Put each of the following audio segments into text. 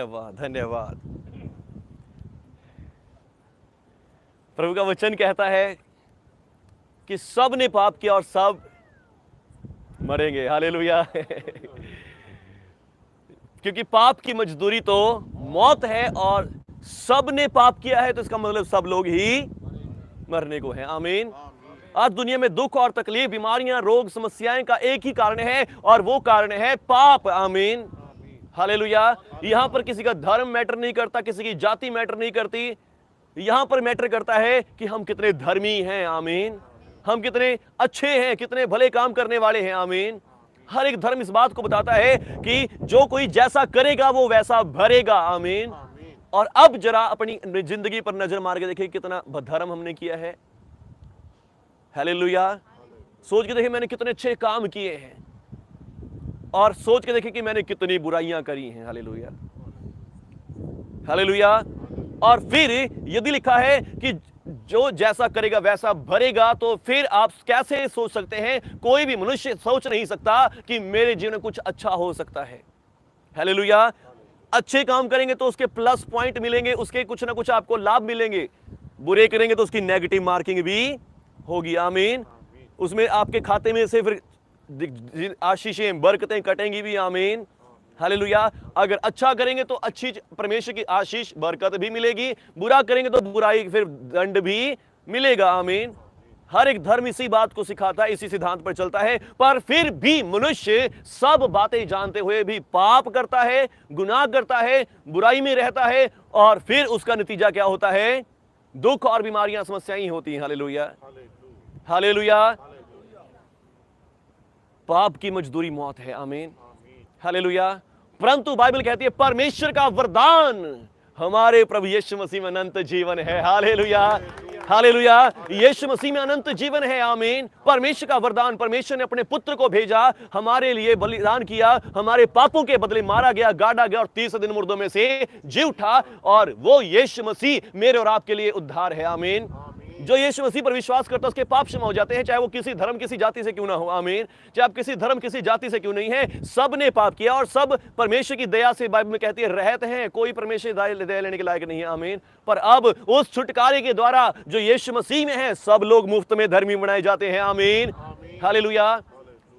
धन्यवाद धन्यवाद। प्रभु का वचन कहता है कि सब ने पाप किया और सब मरेंगे। हालेलुया। क्योंकि पाप की मजदूरी तो मौत है और सब ने पाप किया है, तो इसका मतलब सब लोग ही मरने को हैं। आमीन। आज दुनिया में दुख और तकलीफ, बीमारियां, रोग, समस्याएं का एक ही कारण है और वो कारण है पाप। आमीन। हालेलुया। यहां पर किसी का धर्म मैटर नहीं करता, किसी की जाति मैटर नहीं करती। यहां पर मैटर करता है कि हम कितने धर्मी हैं। आमीन। हम कितने अच्छे हैं, कितने भले काम करने वाले हैं। आमीन। हर एक धर्म इस बात को बताता है कि जो कोई जैसा करेगा वो वैसा भरेगा। आमीन। और अब जरा अपनी जिंदगी पर नजर मार के देखिए कितना धर्म हमने किया है। हालेलुया। सोच के देखिए मैंने कितने अच्छे काम किए हैं और सोच के देखिए कि मैंने कितनी बुराइयां करी हैं। Hallelujah hallelujah. और फिर यदि लिखा है कि जो जैसा करेगा वैसा भरेगा, तो फिर आप कैसे सोच सकते हैं? कोई भी मनुष्य सोच नहीं सकता कि मेरे जीवन में कुछ अच्छा हो सकता है। हालेलुया। अच्छे काम करेंगे तो उसके प्लस पॉइंट मिलेंगे, उसके कुछ ना कुछ आपको लाभ मिलेंगे। बुरे करेंगे तो उसकी नेगेटिव मार्किंग भी होगी। आमीन। उसमें आपके खाते में से फिर आशीषें, बरकतें कटेंगी भी। आमीन। हालेलुया। अगर अच्छा करेंगे तो अच्छी परमेश्वर की आशीष, बरकत भी मिलेगी। बुरा करेंगे तो बुराई, फिर दंड भी मिलेगा। आमीन। हर एक धर्म इसी बात को सिखाता है, इसी सिद्धांत पर चलता है। पर फिर भी मनुष्य सब बातें जानते हुए भी पाप करता है, गुनाह करता है, बुराई में रहता है और फिर उसका नतीजा क्या होता है? दुख और बीमारियां, समस्याएं ही होती हैं। Hallelujah hallelujah. पाप की मजदूरी मौत है। आमीन। हालेलुया। परंतु बाइबल कहती है परमेश्वर का वरदान हमारे प्रभु यीशु मसीह में अनंत जीवन है। Hallelujah hallelujah. यीशु मसीह में अनंत जीवन है। आमीन। परमेश्वर का वरदान, परमेश्वर ने अपने पुत्र को भेजा, हमारे लिए बलिदान किया, हमारे पापों के बदले मारा गया, गाड़ा गया और तीसरे दिन मुर्दों में से जी उठा। और वो यीशु मसीह मेरे और आपके लिए उद्धार है। आमीन। जो यीशु मसीह पर विश्वास करता है उसके पाप क्षमा हो जाते हैं, चाहे वो किसी धर्म, किसी जाति से क्यों ना हो। आमीन। चाहे आप किसी धर्म, किसी जाति से क्यों नहीं है, सब ने पाप किया और सब परमेश्वर की दया से, बाइबल में कहती है, रहते हैं। कोई परमेश्वर दया लेने के लायक नहीं है। आमीन। पर अब उस छुटकारे के द्वारा जो यीशु मसीह में है, सब लोग मुफ्त में धर्मी बनाए जाते हैं। आमीन। हालेलुया।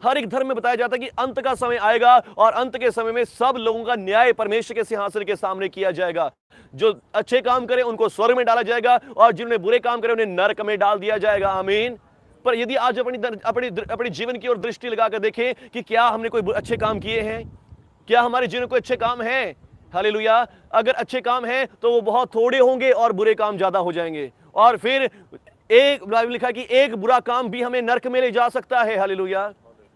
हर एक धर्म में बताया जाता है कि अंत का समय आएगा और अंत के समय में सब लोगों का न्याय परमेश्वर के सिंहासन के सामने किया जाएगा। जो अच्छे काम करें उनको स्वर्ग में डाला जाएगा और जिन्होंने बुरे काम करे उन्हें नरक में डाल दिया जाएगा। आमीन। पर यदि आज अपनी जीवन की ओर दृष्टि लगाकर देखें कि क्या हमने कोई अच्छे काम किए हैं, क्या हमारे जीवन में कोई अच्छे काम हैं? हालेलुया। अगर अच्छे काम हैं तो वो बहुत थोड़े होंगे और बुरे काम ज्यादा हो जाएंगे। और फिर एक बाइबल लिखा कि एक बुरा काम भी हमें नरक में ले जा सकता है। हालेलुया।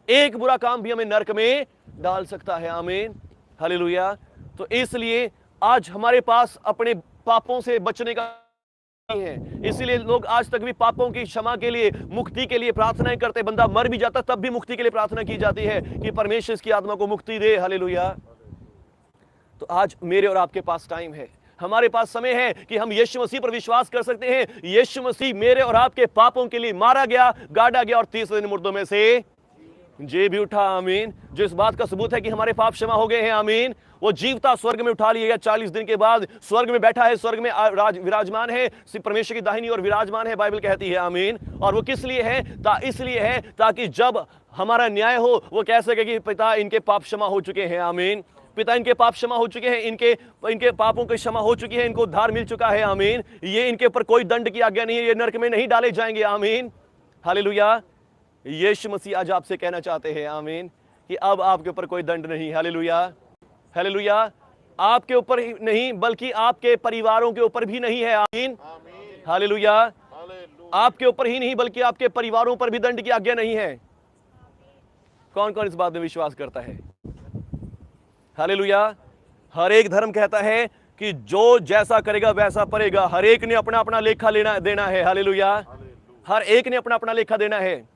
एक बुरा काम भी हमें नरक में डाल सकता है। आमीन। हालेलुया। तो इसलिए आज हमारे पास अपने पापों से बचने का नहीं है, इसलिए लोग आज तक भी पापों की क्षमा के लिए, मुक्ति के लिए प्रार्थनाएं करते। बंदा मर भी जाता तब भी मुक्ति के लिए प्रार्थना की जाती है कि परमेश्वर इसकी आत्मा को मुक्ति दे। हालेलुया। तो आज मेरे और आपके पास टाइम है, हमारे पास समय है कि हम यीशु मसीह पर विश्वास कर सकते हैं। यीशु मसीह मेरे और आपके पापों के लिए मारा गया, गाड़ा गया और तीसरे दिन मुर्दों में से जी भी उठा। आमीन। जो इस बात का सबूत है कि हमारे पाप क्षमा हो गए हैं। आमीन। वो जीवता स्वर्ग में उठा लिया गया, 40 दिन के बाद स्वर्ग में बैठा है, स्वर्ग में विराजमान है, परमेश्वर की दाहिनी ओर विराजमान है, बाइबल कहती है। आमीन। और वो किस लिए है? इसलिए है ताकि जब हमारा न्याय हो वो कह सके कि पिता इनके पाप क्षमा हो चुके हैं। आमीन। पिता इनके पाप क्षमा हो चुके हैं, इनके पापों की क्षमा हो चुकी है, इनको उद्धार मिल चुका है। आमीन। ये इनके ऊपर कोई दंड की आज्ञा नहीं है, ये नरक में नहीं डाले जाएंगे। आमीन। हालेलुया। यीशु मसीह आज आपसे कहना चाहते हैं, आमीन, कि अब आपके ऊपर कोई दंड नहीं। Hallelujah hallelujah. आपके ऊपर ही नहीं बल्कि आपके परिवारों के ऊपर भी नहीं है। आमीन। हालेलुया। आपके ऊपर ही नहीं बल्कि आपके परिवारों पर भी दंड की आज्ञा नहीं है। कौन कौन इस बात में विश्वास करता है? हालेलुया। हर एक धर्म कहता है कि जो जैसा करेगा वैसा पड़ेगा। हर एक ने अपना अपना लेखा देना है। हालेलुया। हर एक ने अपना अपना लेखा देना है।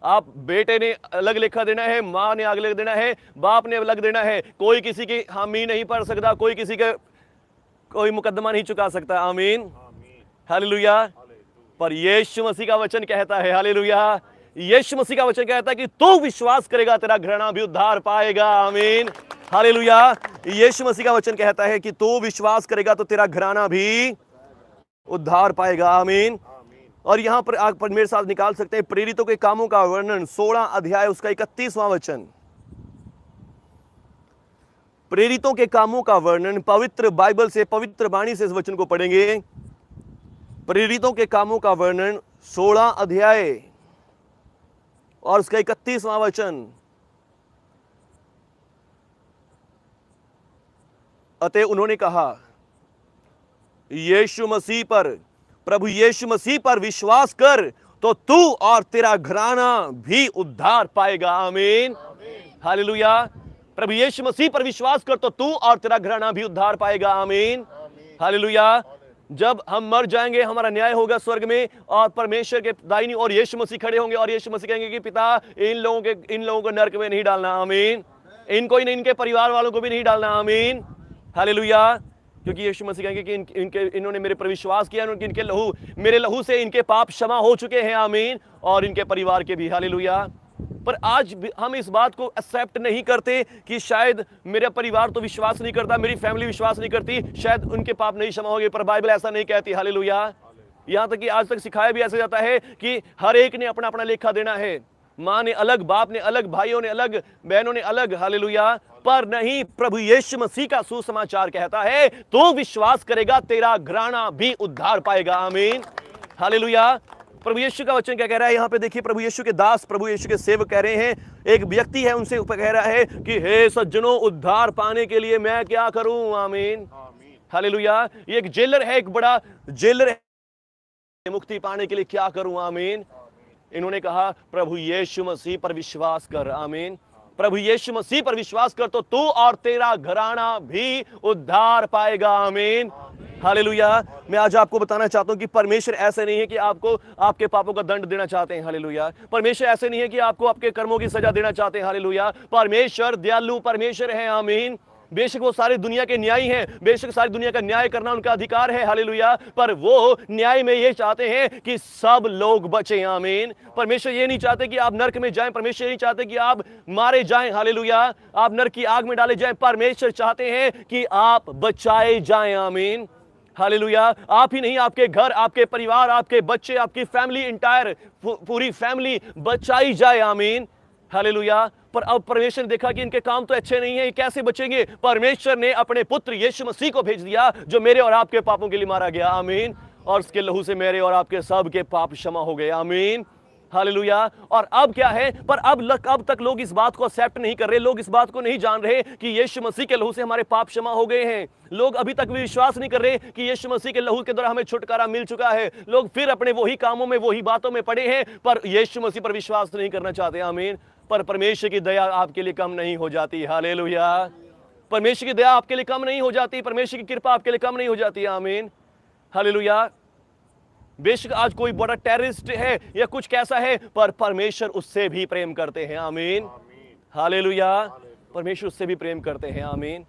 आप बेटे ने अलग लेखा देना है, माँ ने अलग देना है, बाप ने अलग देना है। कोई किसी की हामी नहीं पढ़ सकता, कोई किसी का कोई मुकदमा नहीं चुका सकता। आमीन। हालेलुया। पर यीशु मसीह का वचन कहता है, हालेलुया, यीशु मसीह का वचन कहता है कि तू विश्वास करेगा तेरा घराना भी उद्धार पाएगा। आमीन। हालेलुया। यीशु मसीह का वचन कहता है कि तू विश्वास करेगा तो तेरा घराना भी उद्धार पाएगा। आमीन। और यहां पर आप मेरे साथ निकाल सकते हैं प्रेरितों के कामों का वर्णन 16 अध्याय उसका 31वां वचन। प्रेरितों के कामों का वर्णन पवित्र बाइबल से, पवित्र वाणी से इस वचन को पढ़ेंगे। प्रेरितों के कामों का वर्णन 16 अध्याय और उसका 31वां वचन। अतः उन्होंने कहा यीशु मसीह पर, प्रभु यीशु मसीह पर विश्वास कर तो तू और तेरा घराना भी उद्धार पाएगा। आमीन। हालेलुया। प्रभु यीशु मसीह पर विश्वास कर तो तू और तेरा घराना भी उद्धार पाएगा। आमीन। हालेलुया। जब हम मर जाएंगे हमारा न्याय होगा स्वर्ग में और परमेश्वर के दाहिनी और यीशु मसीह खड़े होंगे और यीशु मसीह कहेंगे कि पिता इन लोगों को नरक में नहीं डालना। आमीन। इनको ही नहीं, इनके परिवार वालों को भी नहीं डालना। आमीन। हालेलुया। क्योंकि यीशु मसीह कहेंगे कि इन्होंने मेरे पर विश्वास किया, इनके लहू, मेरे लहू से इनके पाप क्षमा हो चुके हैं। आमीन। और इनके परिवार के भी। हालेलुया। पर आज हम इस बात को एक्सेप्ट नहीं करते कि शायद मेरा परिवार तो विश्वास नहीं करता, मेरी फैमिली विश्वास नहीं करती, शायद उनके पाप नहीं क्षमा होंगे। पर बाइबल ऐसा नहीं कहती। हालेलुया। यहां तक कि आज तक सिखाया भी ऐसा जाता है कि हर एक ने अपना अपना लेखा देना है। माँ ने अलग, बाप ने अलग, भाइयों ने अलग, बहनों ने अलग। हालेलुया। पर नहीं, प्रभु यीशु मसीह का सुसमाचार कहता है तो विश्वास करेगा तेरा घराना भी उद्धार पाएगा। आमीन। हालेलुया। प्रभु यीशु का वचन क्या कह रहा है यहाँ पे देखिए। प्रभु यीशु के दास, प्रभु यीशु के सेवक कह रहे हैं, एक व्यक्ति है उनसे ऊपर कह रहा है कि हे सज्जनों, उद्धार पाने के लिए मैं क्या करूं। आमीन। हालेलुया। ये एक जेलर है, एक बड़ा जेलर है, मुक्ति पाने के लिए क्या करूं। आमीन। इन्होंने कहा प्रभु यीशु मसीह पर विश्वास कर। आमीन। प्रभु यीशु मसीह पर विश्वास कर तो तू और तेरा घराना भी उद्धार पाएगा। आमीन। हालेलुया। मैं आज आपको बताना चाहता हूं कि परमेश्वर ऐसे नहीं है कि आपको आपके पापों का दंड देना चाहते हैं। हालेलुया। परमेश्वर ऐसे नहीं है कि आपको आपके कर्मों की सजा देना चाहते हैं। हालेलुया। परमेश्वर दयालु परमेश्वर है। आमीन। बेशक वो सारी दुनिया के न्यायी हैं, बेशक सारी दुनिया का न्याय करना उनका अधिकार है। हालेलुया। पर वो न्याय में ये चाहते हैं कि सब लोग बचें। आमीन। परमेश्वर ये नहीं चाहते कि आप नरक में जाएं, परमेश्वर ये नहीं चाहते कि आप मारे जाएं। हालेलुया। आप नरक की आग में डाले जाएं। परमेश्वर चाहते हैं कि आप बचाए जाएं। आमीन। हालेलुया। आप ही नहीं, आपके घर, आपके परिवार, आपके बच्चे, आपकी फैमिली, इंटायर पूरी फैमिली बचाई जाए। आमीन। हालेलुया। पर अब परमेश्वर ने देखा कि इनके काम तो अच्छे नहीं है, ये कैसे बचेंगे। परमेश्वर ने अपने पुत्र यीशु मसीह को भेज दिया जो मेरे और आपके पापों के लिए मारा गया। आमीन। और उसके लहू से मेरे और आपके सब के पाप क्षमा हो गए। आमीन। हालेलुया। और अब क्या है, पर अब तक लोग इस बात को एक्सेप्ट नहीं कर रहे, लोग इस बात को नहीं जान रहे कि यीशु मसीह के लहू से हमारे पाप क्षमा हो गए हैं। लोग अभी तक भी विश्वास नहीं कर रहे कि यीशु मसीह के लहू के द्वारा हमें छुटकारा मिल चुका है। लोग फिर अपने वही कामों में, वही बातों में पड़े हैं, पर यीशु मसीह पर विश्वास नहीं करना चाहते। आमीन। पर परमेश्वर की दया आपके लिए कम नहीं हो जाती। हालेलुया। परमेश्वर की दया आपके लिए कम नहीं हो जाती, परमेश्वर की कृपा आपके लिए कम नहीं हो जाती। आमीन। हालेलुया। बेशक आज कोई बड़ा टेररिस्ट है या कुछ कैसा है, पर परमेश्वर उससे भी प्रेम करते हैं। आमीन। हालेलुया। परमेश्वर उससे भी प्रेम करते हैं। आमीन।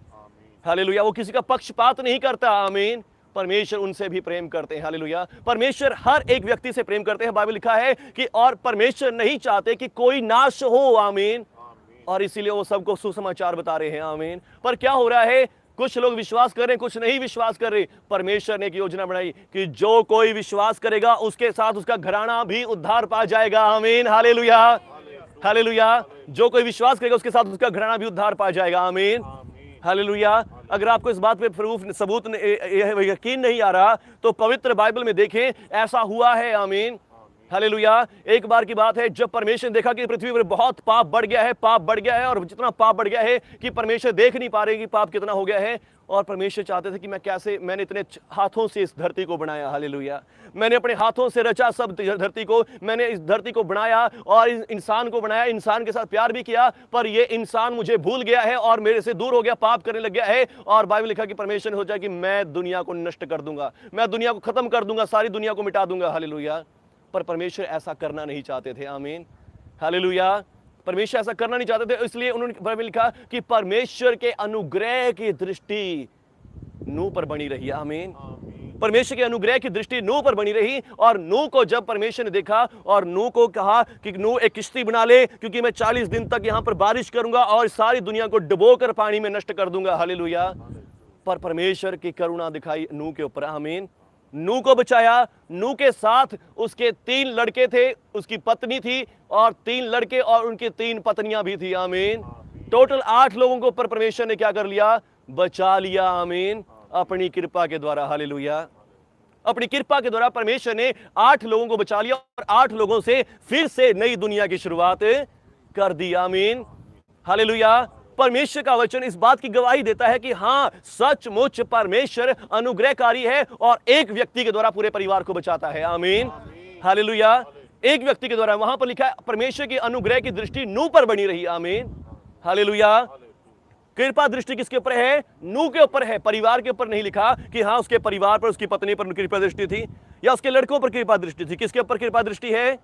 हालेलुया। वो किसी का पक्षपात नहीं करता। आमीन। परमेश्वर उनसे भी प्रेम करते हैं। हालेलुया। परमेश्वर हर एक व्यक्ति से प्रेम करते हैं। बाइबल लिखा है कि और परमेश्वर नहीं चाहते कि कोई नाश हो। आमीन। और इसीलिए वो सबको सुसमाचार बता रहे हैं। आमीन। पर क्या हो रहा है, कुछ लोग विश्वास कर रहे हैं, कुछ नहीं विश्वास कर रहे। परमेश्वर ने एक योजना बनाई कि जो कोई विश्वास करेगा उसके साथ उसका घराना भी उद्धार पा जाएगा। आमीन। हालेलुया। हालेलुया। जो कोई विश्वास करेगा उसके साथ उसका घराना भी उद्धार पा जाएगा। आमीन। हालेलुया। अगर आपको इस बात पे प्रूफ, सबूत, यकीन नहीं आ रहा तो पवित्र बाइबल में देखें, ऐसा हुआ है। आमीन। हालेलुया। एक बार की बात है जब परमेश्वर ने देखा कि पृथ्वी पर बहुत पाप बढ़ गया है, पाप बढ़ गया है, और जितना पाप बढ़ गया है कि परमेश्वर देख नहीं पा रहे कि पाप कितना हो गया है। और परमेश्वर चाहते थे कि मैंने इतने हाथों से इस धरती को बनाया। हालेलुया। मैंने अपने हाथों से रचा सब धरती को, मैंने इस धरती को बनाया और इंसान को बनाया, इंसान के साथ प्यार भी किया, पर ये इंसान मुझे भूल गया है और मेरे से दूर हो गया, पाप करने लग गया है। और बाइबल लिखा कि परमेश्वर ने सोचा कि मैं दुनिया को नष्ट कर दूंगा, मैं दुनिया को खत्म कर दूंगा, सारी दुनिया को मिटा दूंगा। हालेलुया। पर परमेश्वर ऐसा करना नहीं चाहते थे। आमीन। हालेलुया। परमेश्वर ऐसा करना नहीं चाहते थे, इसलिए उन्होंने बाइबल लिखा कि परमेश्वर के अनुग्रह की दृष्टि नूह पर बनी रही। आमीन। परमेश्वर के अनुग्रह की दृष्टि नूह पर बनी रही, और नूह को जब परमेश्वर ने देखा और नूह को कहा कि नूह एक किश्ती बना ले, क्योंकि मैं 40 दिन तक यहां पर बारिश करूंगा और सारी दुनिया को डुबोकर पानी में नष्ट कर दूंगा। हालेलुया। पर परमेश्वर की करुणा दिखाई नूह के ऊपर। आमीन। नूह को बचाया। नूह के साथ उसके 3 लड़के थे, उसकी पत्नी थी और 3 लड़के और उनकी 3 पत्नियां भी थी। आमीन। टोटल 8 लोगों को ऊपर परमेश्वर ने क्या कर लिया? बचा लिया। आमीन। अपनी कृपा के द्वारा। हालेलुया। अपनी कृपा के द्वारा परमेश्वर ने 8 लोगों को बचा लिया और 8 लोगों से फिर से नई दुनिया की शुरुआत कर दी। आमीन। हालेलुया। परमेश्वर का वचन इस बात की गवाही देता है कि हां, सचमुच परमेश्वर अनुग्रहकारी है और एक व्यक्ति के द्वारा पूरे परिवार को बचाता है। आमीन। हालेलुया। एक व्यक्ति के द्वारा। वहां पर लिखा है परमेश्वर की अनुग्रह की दृष्टि नूह पर बनी रही। आमीन। हालेलुया। कृपा दृष्टि किसके ऊपर है? नूह के ऊपर है, परिवार के ऊपर नहीं लिखा कि हाँ उसके परिवार पर, उसकी पत्नी पर कृपा दृष्टि थी या उसके लड़कों पर कृपा दृष्टि थी। किसके ऊपर कृपा दृष्टि है?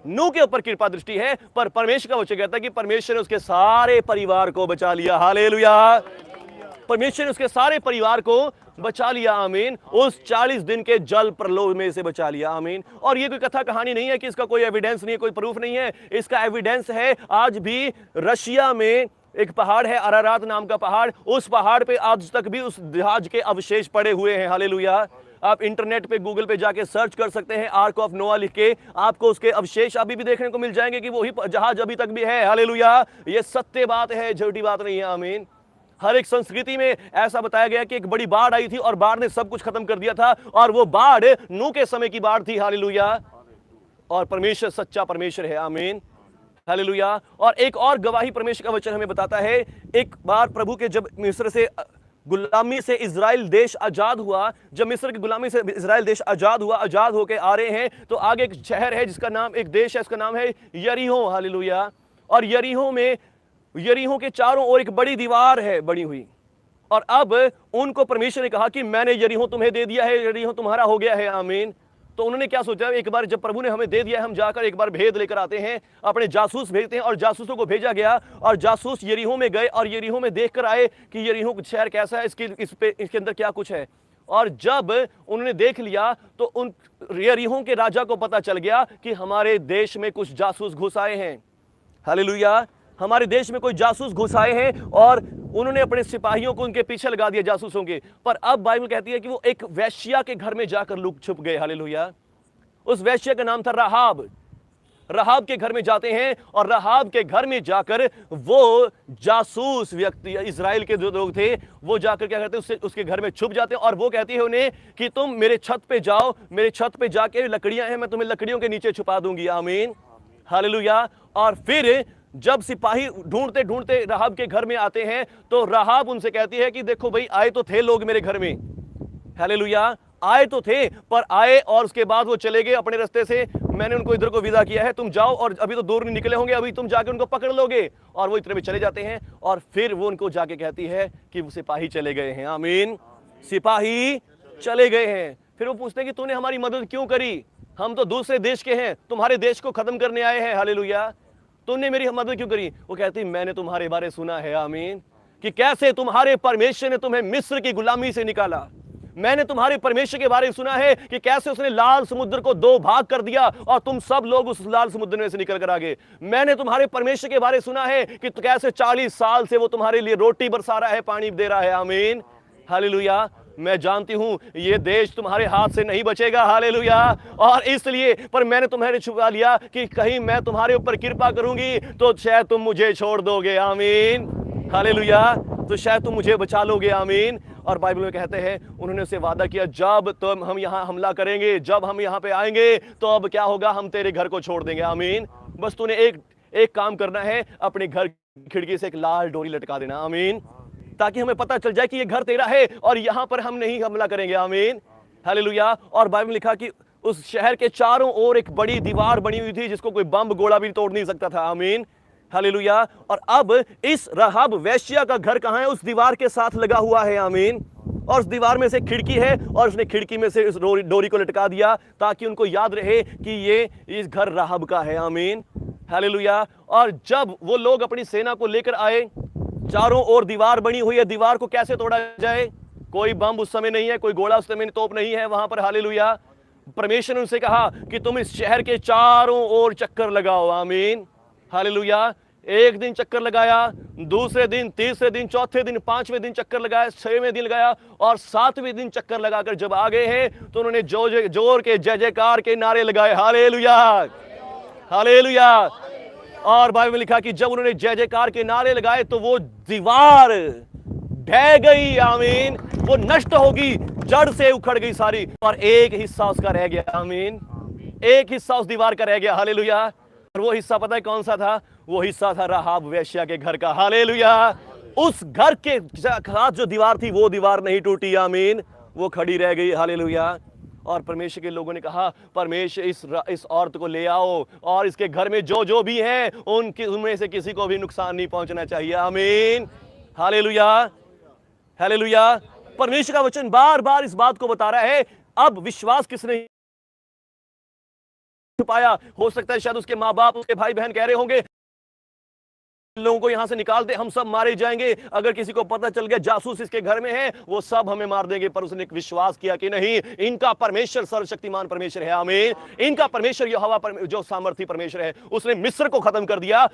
नूह के ऊपर कृपा दृष्टि है। पर परमेश्वर का वचन कहता है कि परमेश्वर ने उसके सारे परिवार को बचा लिया। हालेलुया। परमेश्वर ने उसके सारे परिवार को बचा लिया। आमीन। उस 40 दिन के जल प्रलोभ में से बचा लिया। आमीन। और ये कोई कथा कहानी नहीं है कि इसका कोई एविडेंस नहीं है, कोई प्रूफ नहीं है। इसका एविडेंस है आज भी रशिया में एक पहाड़ है, अरारात नाम का पहाड़। उस पहाड़ पे आज तक भी उस जहाज के अवशेष पड़े हुए हैं। हालेलुया। आप इंटरनेट पे, गूगल पे जाके सर्च कर सकते हैं, आर्क ऑफ नोआ लिख के, आपको उसके अवशेष अभी भी देखने को मिल जाएंगे कि वही जहाज अभी तक भी है। हालेलुया। ये सत्य बात है, झूठी बात नहीं है। आमीन। हर एक संस्कृति में ऐसा बताया गया कि एक बड़ी बाढ़ आई थी और बाढ़ ने सब कुछ खत्म कर दिया था, और वो बाढ़ नूह के समय की बाढ़ थी। हालेलुया। और परमेश्वर सच्चा परमेश्वर है। आमीन। हालेलुया। और एक और गवाही परमेश्वर का वचन हमें बताता है। एक बार प्रभु के जब मिस्र से गुलामी से इजराइल देश आजाद हुआ, जब मिस्र की गुलामी से इजराइल देश आजाद हुआ, आजाद होके आ रहे हैं, तो आगे एक शहर है जिसका नाम, एक देश है, इसका नाम है यरीहो। हालेलुया। और यरीहो के चारों ओर एक बड़ी दीवार है बनी हुई, और अब उनको परमेश्वर ने कहा कि मैंने यरीहो तुम्हें दे दिया है, यरीहो तुम्हारा हो गया है। आमीन। तो उन्होंने क्या सोचा? एक बार जब प्रभु ने हमें दे दिया है, हम जाकर एक बार भेद लेकर आते हैं। अपने जासूस भेजते हैं, और जासूसों को भेजा गया, और जासूस यरीहो में गए और यरीहो में देखकर आए कि यरीहो शहर कैसा है, इसके अंदर क्या कुछ है। और जब उन्होंने देख लिया तो उन यरीहो के राजा को पता चल गया कि हमारे देश में कुछ जासूस घुस आए हैं। हालेलुया। हमारे देश में कोई जासूस घुस आए हैं, और उन्होंने अपने सिपाहियों को उनके पीछे लगा दिया, जासूसों के। पर अब बाइबल कहती है कि वो एक वेश्या के घर में जाकर लुक छुप गए। हालेलुया। उस वेश्या का नाम था राहाब। राहाब के घर में जाते हैं, और राहाब के घर में जाकर वो जासूस व्यक्ति, इजराइल के जो लोग थे, वो जाकर क्या करते हैं? उसके घर में छुप जाते हैं, और वो कहती है उन्हें कि तुम मेरे छत पे जाओ, मेरे छत पे जाके लकड़ियां हैं, मैं तुम्हें लकड़ियों के नीचे छुपा दूंगी। आमीन। हालेलुया। और फिर जब सिपाही ढूंढते ढूंढते राहाब के घर में आते हैं, तो राहाब उनसे कहती है कि देखो भाई, आए तो थे लोग मेरे घर में। हालेलुया। आए तो थे, पर आए और उसके बाद वो चले गए अपने रास्ते से। मैंने उनको इधर को विदा किया है, तुम जाओ, और अभी तो दूर नहीं निकले होंगे, अभी तुम जाके उनको पकड़ लोगे। और वो इतने में चले जाते हैं, और फिर वो उनको जाके कहती है कि वो सिपाही चले गए हैं। आमीन। सिपाही चले गए हैं। फिर वो पूछते हैं कि तूने हमारी मदद क्यों करी? हम तो दूसरे देश के हैं, तुम्हारे देश को खत्म करने आए हैं। हालेलुया। तुमने मेरी मदद क्यों करी? वो कहती, मैंने तुम्हारे बारे सुना है। आमीन। कि कैसे तुम्हारे परमेश्वर ने तुम्हें मिस्र की गुलामी से निकाला। मैंने तुम्हारे परमेश्वर के बारे में सुना है कि कैसे उसने लाल समुद्र को 2 भाग कर दिया और तुम सब लोग उस लाल समुद्र में से निकल कर आ गए। मैंने तुम्हारे परमेश्वर के बारे में सुना है कि कैसे 40 साल से वो तुम्हारे लिए रोटी बरसा रहा है, पानी दे रहा है। आमीन। हालेलुया। मैं जानती हूं ये देश तुम्हारे हाथ से नहीं बचेगा। हालेलुया। और इसलिए पर मैंने तुम्हें छुपा लिया कि कहीं मैं तुम्हारे ऊपर कृपा करूंगी तो शायद तुम मुझे छोड़ दोगे। आमीन। हालेलुया। तो शायद तुम मुझे बचा लोगे। आमीन। और बाइबल में कहते हैं उन्होंने उससे वादा किया, जब तुम हम यहाँ हमला करेंगे, जब हम यहाँ पे आएंगे, तो अब क्या होगा? हम तेरे घर को छोड़ देंगे। आमीन। बस तूने एक काम करना है, अपने घर खिड़की से एक लाल डोरी लटका देना। आमीन। ताकि हमें पता चल जाए कि ये घर तेरा है और यहां पर हम नहीं हमला करेंगे। आमीन। हालेलुया। और बाइबल में लिखा कि उस शहर के चारों ओर एक बड़ी दीवार बनी हुई थी जिसको कोई बम गोला भी तोड़ नहीं सकता था। आमीन। हालेलुया। और अब इस राहाब वेश्या का घर कहां है? उस दीवार के साथ लगा हुआ है। आमीन। और उस दीवार में से खिड़की है, और उसने खिड़की में से उस डोरी को लटका दिया ताकि उनको याद रहे कि ये इस घर राहाब का है। आमीन। हालेलुया। और जब वो लोग अपनी सेना को लेकर आए, चारों ओर दीवार बनी हुई है, दीवार को कैसे तोड़ा जाए? कोई बम उस समय नहीं है, कोई गोला उस समय तोप नहीं है वहां पर। हालेलुया। परमेश्वर ने उनसे कहा कि तुम इस शहर के चारों ओर चक्कर लगाओ। आमीन। हालेलुया। एक दिन चक्कर लगाया, दूसरे दिन, तीसरे दिन, चौथे दिन, पांचवें दिन चक्कर लगाया, छवें दिन लगाया और सातवें दिन चक्कर लगाकर जब आ गए हैं तो उन्होंने जोर के जय जयकार के नारे लगाए। Hallelujah, hallelujah. और बाइबल में लिखा कि जब उन्होंने जय जयकार के नारे लगाए तो वो दीवार ढह गई। आमीन। वो नष्ट होगी, जड़ से उखड़ गई सारी, और एक हिस्सा उसका रह गया। आमीन। एक हिस्सा उस दीवार का रह गया। हालेलुया। और वो हिस्सा पता है कौन सा था? वो हिस्सा था राहाब वेश्या के घर का। हालेलुया। उस घर के साथ जो दीवार थी वो दीवार नहीं टूटी। आमीन। वो खड़ी रह गई। हालेलुया। और परमेश्वर के लोगों ने कहा, परमेश्वर इस औरत को ले आओ और इसके घर में जो जो भी हैं उनमें से किसी को भी नुकसान नहीं पहुंचना चाहिए। आमीन। Hallelujah, hallelujah. परमेश्वर का वचन बार बार इस बात को बता रहा है। अब विश्वास किसने छुपाया? हो सकता है शायद उसके माँ बाप, उसके भाई बहन कह रहे होंगे, लोगों को यहां से निकाल दे, हम सब मारे जाएंगे। अगर किसी को पता चल गया जासूस इसके घर में है, वो सब हमें मार देंगे। पर उसने एक विश्वास किया कि नहीं, इनका परमेश्वर सर्वशक्तिमान परमेश्वर है। आमीन। इनका परमेश्वर यहोवा जो सामर्थी परमेश्वर है, उसने मिस्र को खत्म कर दिया।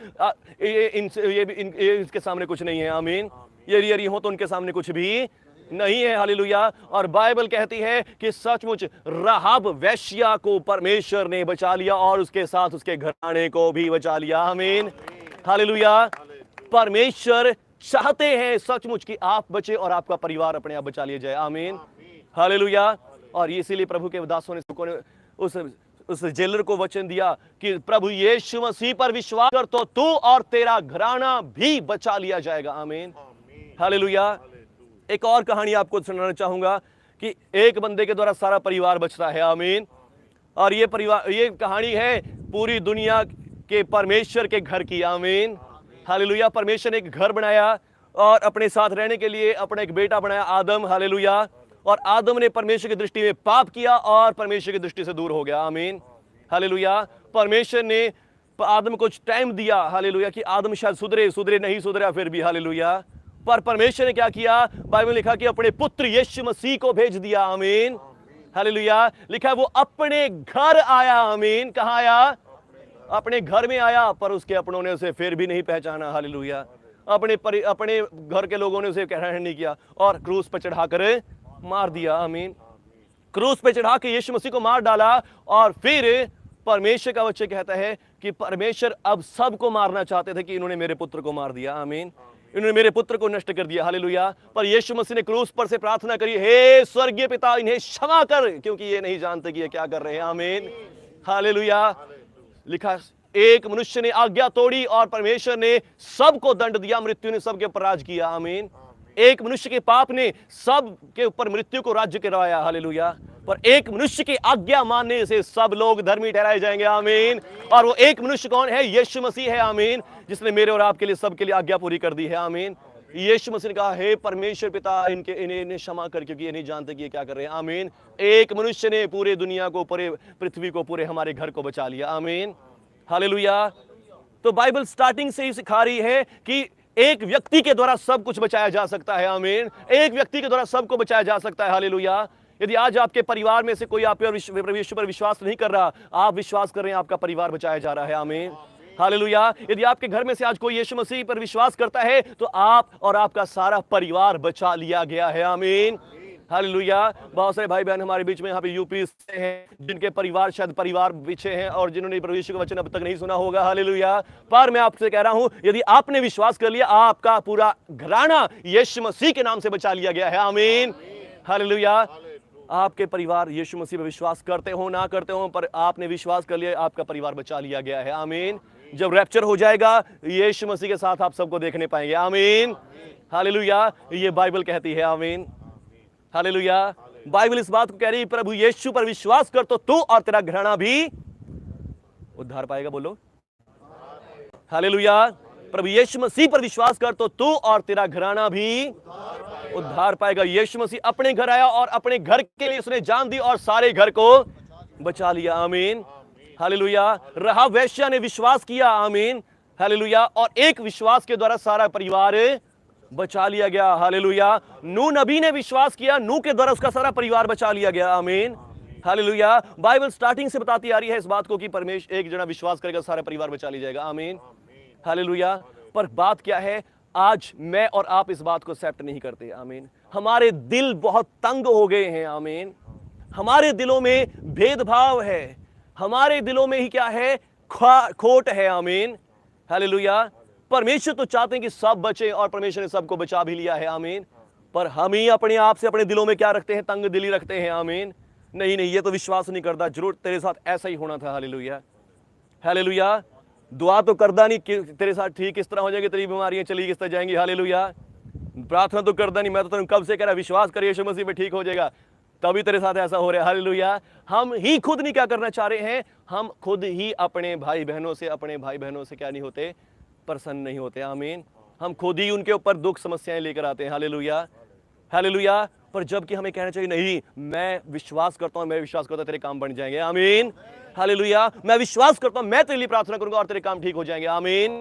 इसके सामने कुछ नहीं है। आमीन। ये हो तो उनके सामने कुछ भी नहीं है। हालेलुया। और बाइबल कहती है कि सचमुच राहाब वेश्या को परमेश्वर ने बचा लिया और उसके साथ उसके घराने को भी बचा लिया। आमीन। हालेलुया। परमेश्वर चाहते हैं सचमुच कि आप बचे और आपका परिवार अपने आप बचा लिया जाए। आमीन। हालेलुया। और इसीलिए प्रभु के दासों ने उस जेलर को वचन दिया कि प्रभु यीशु मसीह पर विश्वास कर तो तू और तेरा घराना भी बचा लिया जाएगा। आमीन। हालेलुया। एक और कहानी आपको सुनाना चाहूंगा कि एक बंदे के द्वारा सारा परिवार बचता है। आमीन। और ये कहानी है पूरी दुनिया के परमेश्वर के घर की। आमीन। हालेलुया। परमेश्वर ने एक घर बनाया और अपने साथ रहने के लिए अपना एक बेटा बनाया, आदम। हालेलुया। और आदम ने परमेश्वर की दृष्टि में पाप किया और परमेश्वर की दृष्टि से दूर हो गया। आमीन। हालेलुया। परमेश्वर ने आदम को टाइम दिया। हालेलुया। कि आदम शायद सुधरे नहीं सुधरा फिर भी। हालेलुया। पर परमेश्वर ने क्या किया? बाइबल में लिखा कि अपने पुत्र यीशु मसीह को भेज दिया। आमीन। हालेलुया। लिखा है वो अपने घर आया। आमीन। कहाँ आया? अपने घर में आया, पर उसके अपनों ने उसे फिर भी नहीं पहचाना। हालेलुया। अपने घर के लोगों ने उसे ग्रहण नहीं किया और क्रूस पर चढ़ाकर मार दिया। आमीन। क्रूस पे चढ़ा के यीशु मसीह को मार डाला। और फिर परमेश्वर का वचन कहता है कि परमेश्वर अब सबको मारना चाहते थे कि इन्होंने मेरे पुत्र को मार दिया। आमीन। इन्होंने मेरे पुत्र को नष्ट कर दिया। हालेलुया। पर यीशु मसीह ने क्रूस पर से प्रार्थना करी, हे स्वर्गीय पिता, इन्हें क्षमा कर, क्योंकि ये नहीं जानते कि ये क्या कर रहे हैं। आमीन। हालेलुया। लिखा एक मनुष्य ने आज्ञा तोड़ी और परमेश्वर ने सबको दंड दिया, मृत्यु ने सबके ऊपर राज किया। आमीन। एक मनुष्य के पाप ने सब के ऊपर मृत्यु को राज्य करवाया। हालेलुया। पर एक मनुष्य की आज्ञा मानने से सब लोग धर्मी ठहराए जाएंगे। आमीन। और वो एक मनुष्य कौन है? यीशु मसीह है। आमीन। जिसने मेरे और आपके लिए, सबके लिए आज्ञा पूरी कर दी है। आमीन। यीशु मसीह ने कहा, हे परमेश्वर पिता, इन्हें क्षमा कर, क्योंकि ये नहीं जानते कि ये क्या कर रहे हैं। आमीन। एक मनुष्य ने पूरे दुनिया को, पूरे पृथ्वी को, पूरे हमारे घर को बचा लिया। आमीन। हालेलुया। तो बाइबल स्टार्टिंग से ही सिखा रही है कि एक व्यक्ति के द्वारा सब कुछ बचाया जा सकता है। आमीन। एक व्यक्ति के द्वारा सबको बचाया जा सकता है। हालेलुया। यदि आज आपके परिवार में से कोई आप पर विश्वास नहीं कर रहा, आप विश्वास कर रहे हैं, आपका परिवार बचाया जा रहा है। आमीन। हालेलुया। यदि आपके घर में से आज कोई यीशु मसीह पर विश्वास करता है तो आप और आपका सारा परिवार बचा लिया गया है। आमीन। हालेलुया। बहुत सारे भाई बहन हमारे बीच में यहाँ पे यूपी से हैं, जिनके शायद परिवार पीछे हैं और जिन्होंने प्रभु यीशु का वचन अब तक नहीं सुना होगा। हालेलुया। पर मैं आपसे कह रहा हूं, यदि आपने विश्वास कर लिया, आपका पूरा घराना यीशु मसीह के नाम से बचा लिया गया है। आमीन। हालेलुया। आपके परिवार यीशु मसीह पर विश्वास करते हो ना करते हो, पर आपने विश्वास कर लिया, आपका परिवार बचा लिया गया है। आमीन। जब रैप्चर हो जाएगा, यीशु मसीह के साथ आप सबको देखने पाएंगे। आमीन। हालेलुया। ये बाइबल कहती है। आमीन। हालेलुया। बाइबल इस बात को कह रही है, प्रभु यीशु पर विश्वास कर तो तू और तेरा घराना भी उद्धार पाएगा। बोलो हालेलुया। प्रभु यीशु मसीह पर विश्वास कर तो तू और तेरा घराना भी उद्धार पाएगा। यीशु मसीह अपने घर आया और अपने घर के लिए उसने जान दी और सारे घर को बचा लिया। आमीन। हालेलुया। राहाब वेश्या ने विश्वास किया। आमीन। हालेलुया। और एक विश्वास के द्वारा सारा परिवार बचा लिया गया। हालेलुया। नूह नबी ने विश्वास किया, नूह के द्वारा उसका सारा परिवार बचा लिया गया। आमीन। हालेलुया। बाइबल स्टार्टिंग से बताती आ रही है इस बात को कि परमेश्वर एक जना विश्वास करेगा सारा परिवार बचा लिया जाएगा। आमीन। हालेलुया। पर बात क्या है, आज मैं और आप इस बात को एक्सेप्ट नहीं करते। आमीन। हमारे दिल बहुत तंग हो गए हैं। आमीन। हमारे दिलों में भेदभाव है, हमारे दिलों में ही क्या है, खोट है। आमीन। हालेलुया। परमेश्वर तो चाहते हैं कि सब बचे और परमेश्वर ने सबको बचा भी लिया है। आमीन। पर हम ही अपने आप से अपने दिलों में क्या रखते हैं, तंग दिली रखते हैं। आमीन। नहीं नहीं, ये तो विश्वास नहीं करता, जरूर तेरे साथ ऐसा ही होना था। हालेलुया। हालेलुया। दुआ तो करदा नहीं कि तेरे साथ ठीक किस तरह हो जाएगी, तेरी बीमारियां चली किस तरह जाएंगी। हालेलुया। प्रार्थना तो करदा नहीं, मैं तो तेरे कब से कह रहा विश्वास कर यीशु मसीह पे ठीक हो जाएगा, तभी तेरे साथ ऐसा हो रहा है। हालेलुया। हम ही खुद नहीं क्या करना चाह रहे हैं, हम खुद ही अपने भाई बहनों से क्या नहीं होते, प्रसन्न नहीं होते। आमीन। हम खुद ही उनके ऊपर दुख समस्याएं लेकर आते हैं। हालेलुया। हालेलुया। पर जबकि हमें कहना चाहिए नहीं, मैं विश्वास करता हूं तेरे काम बन जाएंगे। आमीन। हालेलुया। मैं विश्वास करता हूं, मैं तेरे लिए प्रार्थना करूंगा और तेरे काम ठीक हो जाएंगे। आमीन।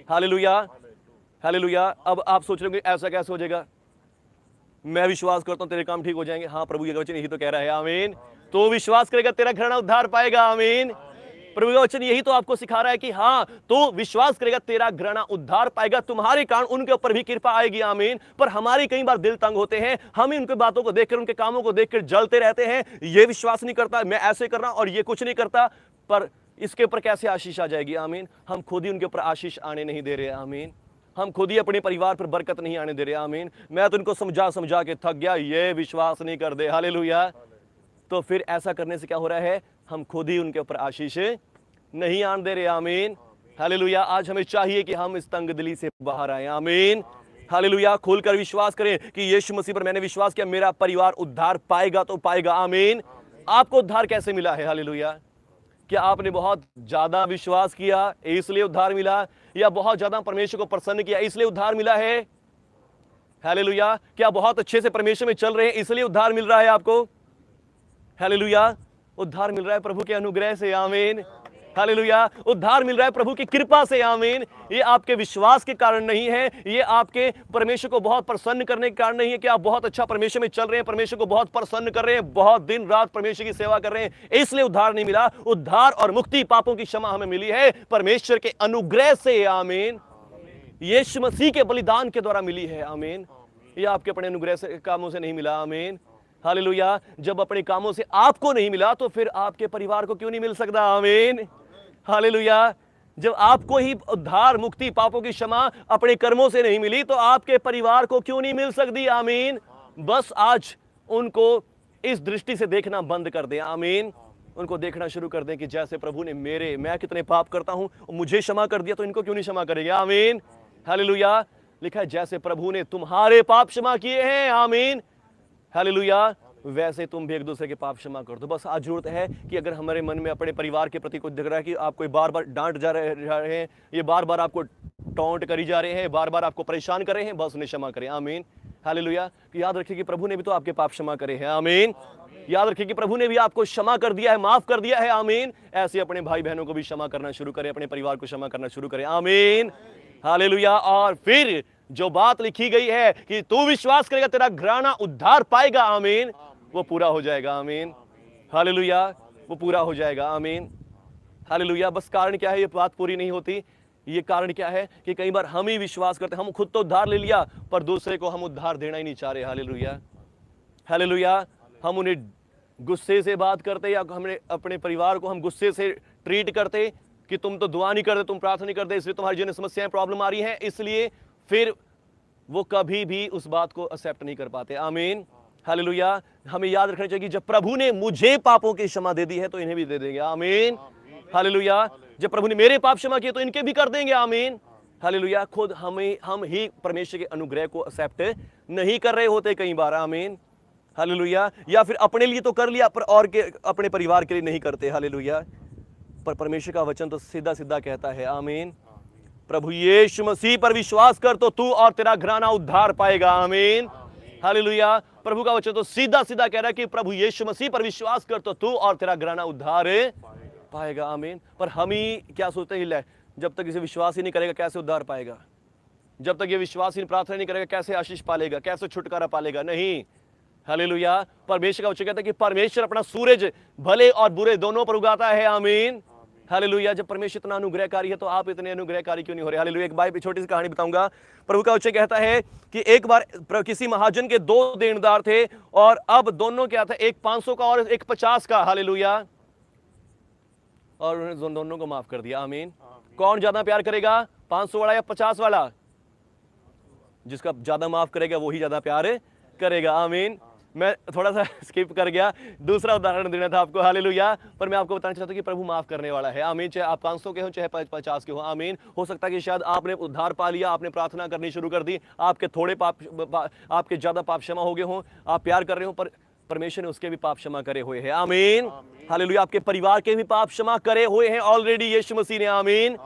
हालेलुया। हालेलुया। अब आप सोच रहे होंगे ऐसा कैसे हो जाएगा, मैं विश्वास करता हूं तेरे काम ठीक हो जाएंगे। हाँ, प्रभु का वचन यही तो कह रहा है। आमीन। तो विश्वास करेगा तेरा घराना उद्धार पाएगा। आमीन। प्रभु का वचन यही तो आपको सिखा रहा है कि हाँ, तो विश्वास करेगा तेरा घराना उद्धार पाएगा, तुम्हारे कारण उनके ऊपर भी कृपा आएगी। आमीन। पर हमारी कई बार दिल तंग होते हैं, हम ही उनकी बातों को देखकर, उनके कामों को देखकर जलते रहते हैं। ये विश्वास नहीं करता, मैं ऐसे कर रहा हूं और ये कुछ नहीं करता, पर इसके ऊपर कैसे आशीष आ जाएगी। आमीन। हम खुद ही उनके ऊपर आशीष आने नहीं दे रहे। आमीन। हम खुद ही अपने परिवार पर बरकत नहीं आने दे रहे। आमीन। मैं तो उनको समझा के थक गया, ये विश्वास नहीं कर दे। हालेलुया। तो फिर ऐसा करने से क्या हो रहा है, हम खुद ही उनके ऊपर आशीष नहीं आने दे रहे। आमीन। हालेलुया। आज हमें चाहिए कि हम इस तंग दिली से बाहर आए। आमीन। हालेलुया। खोलकर विश्वास करें कि यीशु मसीह पर मैंने विश्वास किया, मेरा परिवार उद्धार पाएगा तो पाएगा। आमीन। आपको उद्धार कैसे मिला है? हालेलुया। क्या आपने बहुत ज्यादा विश्वास किया इसलिए उद्धार मिला, या बहुत ज्यादा परमेश्वर को प्रसन्न किया इसलिए उद्धार मिला है? हालेलुया। क्या बहुत अच्छे से परमेश्वर में चल रहे हैं इसलिए उद्धार मिल रहा है आपको? हालेलुया। उद्धार मिल रहा है प्रभु के अनुग्रह से। आमीन। हालेलुया। उद्धार मिल रहा है प्रभु की कृपा से। आमीन। ये आपके विश्वास के कारण नहीं है, ये आपके परमेश्वर को बहुत प्रसन्न करने के कारण नहीं है कि आप बहुत अच्छा परमेश्वर में चल रहे हैं, परमेश्वर को बहुत प्रसन्न कर रहे हैं, बहुत दिन रात परमेश्वर की सेवा कर रहे हैं, इसलिए उद्धार नहीं मिला। उद्धार और मुक्ति, पापों की क्षमा हमें मिली है परमेश्वर के अनुग्रह से। आमीन। यीशु मसीह के बलिदान के द्वारा मिली है। आमीन। ये आपके अपने अनुग्रह से, कामों से नहीं मिला। आमीन। हालेलुया। जब अपने कामों से आपको नहीं मिला तो फिर आपके परिवार को क्यों नहीं मिल सकता? आमीन। हालेलुया। जब आपको ही उद्धार, मुक्ति, पापों की क्षमा अपने कर्मों से नहीं मिली तो आपके परिवार को क्यों नहीं मिल सकती? आमीन। बस आज उनको इस दृष्टि से देखना बंद कर दें। आमीन। उनको देखना शुरू कर दें कि जैसे प्रभु ने मैं कितने पाप करता हूं, मुझे क्षमा कर दिया तो इनको क्यों नहीं क्षमा करेंगे? आमीन। हालेलुया। लिखा है जैसे प्रभु ने तुम्हारे पाप क्षमा किए हैं, आमीन, हालेलुया, वैसे तुम भी एक दूसरे के पाप क्षमा कर दो। बस आज जरूरत है कि अगर हमारे मन में अपने परिवार के प्रति कुछ दिख रहा है कि आप कोई बार बार डांट जा रहे हैं, ये बार बार आपको टॉन्ट करी जा रहे हैं, बार बार आपको परेशान कर रहे हैं, बस उन्हें क्षमा करें। आमीन। हालेलुया। कि याद रखिए कि प्रभु ने भी तो आपके पाप क्षमा करे हैं। आमीन। याद रखिए कि प्रभु ने भी आपको क्षमा कर दिया है, माफ कर दिया है। आमीन। ऐसे अपने भाई बहनों को भी क्षमा करना शुरू करें, अपने परिवार को क्षमा करना शुरू करें। आमीन। हालेलुया। और फिर जो बात लिखी गई है कि तू विश्वास करेगा तेरा घराना उद्धार पाएगा, आमीन, वो पूरा हो जाएगा। आमीन। हालेलुया। वो पूरा हो जाएगा। आमीन। हालेलुया। बस कारण क्या है ये बात पूरी नहीं होती? ये कारण क्या है कि कई बार हम ही विश्वास करते हैं, हम खुद तो उद्धार ले लिया पर दूसरे को हम उद्धार देना ही नहीं चाह रहे। हालेलुया। हालेलुया। हम उन्हें गुस्से से बात करते या हमने अपने परिवार को हम गुस्से से ट्रीट करते कि तुम तो दुआ नहीं करते, तुम प्रार्थना नहीं करते, इसलिए तुम्हारी जीवन में समस्याएं, प्रॉब्लम आ रही हैं, इसलिए फिर वो कभी भी उस बात को एक्सेप्ट नहीं कर पाते। आमीन। हालेलुया। हमें याद रखना चाहिए कि जब प्रभु ने मुझे पापों की क्षमा दे दी है तो इन्हें भी दे देंगे। आमीन। हालेलुया। जब प्रभु ने मेरे पाप क्षमा किए तो इनके भी कर देंगे। आमीन। हालेलुया। खुद हम ही परमेश्वर के अनुग्रह को एक्सेप्ट नहीं कर रहे होते कई बार। आमीन। हालेलुया। या फिर अपने लिए तो कर लिया पर और के अपने परिवार के लिए नहीं करते। हालेलुया। पर परमेश्वर का वचन तो सीधा सीधा कहता है, आमीन, प्रभु यीशु मसीह पर विश्वास कर तो तू और तेरा घराना उद्धार पाएगा। आमीन। हालेलुया। प्रभु का वचन तो सीधा सीधा कह रहा है कि प्रभु यीशु मसीह पर विश्वास कर तो तू और तेरा घराना उद्धार पाएगा। आमीन। पर हम ही क्या सोचते हैं, जब तक इसे विश्वास ही नहीं करेगा कैसे उद्धार पाएगा? जब तक ये विश्वासहीन प्रार्थना नहीं करेगा कैसे आशीष पालेगा, कैसे छुटकारा पालेगा? नहीं। हालेलुया। परमेश्वर का वचन कहता है कि परमेश्वर अपना सूरज भले और बुरे दोनों पर उगाता है। आमीन। हालेलुया। जब परमेश्वर इतना अनुग्रहकारी है तो आप इतने अनुग्रहकारी क्यों नहीं हो रहे? हालेलुया। एक बाइबल छोटी सी कहानी बताऊंगा। प्रभु का वचन कहता है कि एक बार किसी महाजन के 2 देनदार थे और अब दोनों क्या था, एक 500 का और एक 50 का। हालेलुया। और उन्होंने दोनों को माफ कर दिया। आमीन। कौन ज्यादा प्यार करेगा, 500 वाला या 50 वाला? जिसका ज्यादा माफ करेगा वही ज्यादा प्यार करेगा। आमीन। मैं थोड़ा सा स्किप कर गया, दूसरा उदाहरण देना था आपको। हालेलुया। पर मैं आपको बताना चाहता हूं कि प्रभु माफ करने वाला है। आमीन। चाहे आप 500 के हो चाहे 50 के हो। आमीन। हो सकता है कि शायद आपने उद्धार पा लिया, आपने प्रार्थना करनी शुरू कर दी, आपके थोड़े पाप, आपके ज्यादा पाप क्षमा हो गए हों, आप प्यार कर रहे हो, पर परमेश्वर ने उसके भी पाप क्षमा करे हुए हैं। आमीन। हालेलुया। आपके परिवार के भी पाप क्षमा करे हुए हैं ऑलरेडी यीशु मसीह ने। आमीन।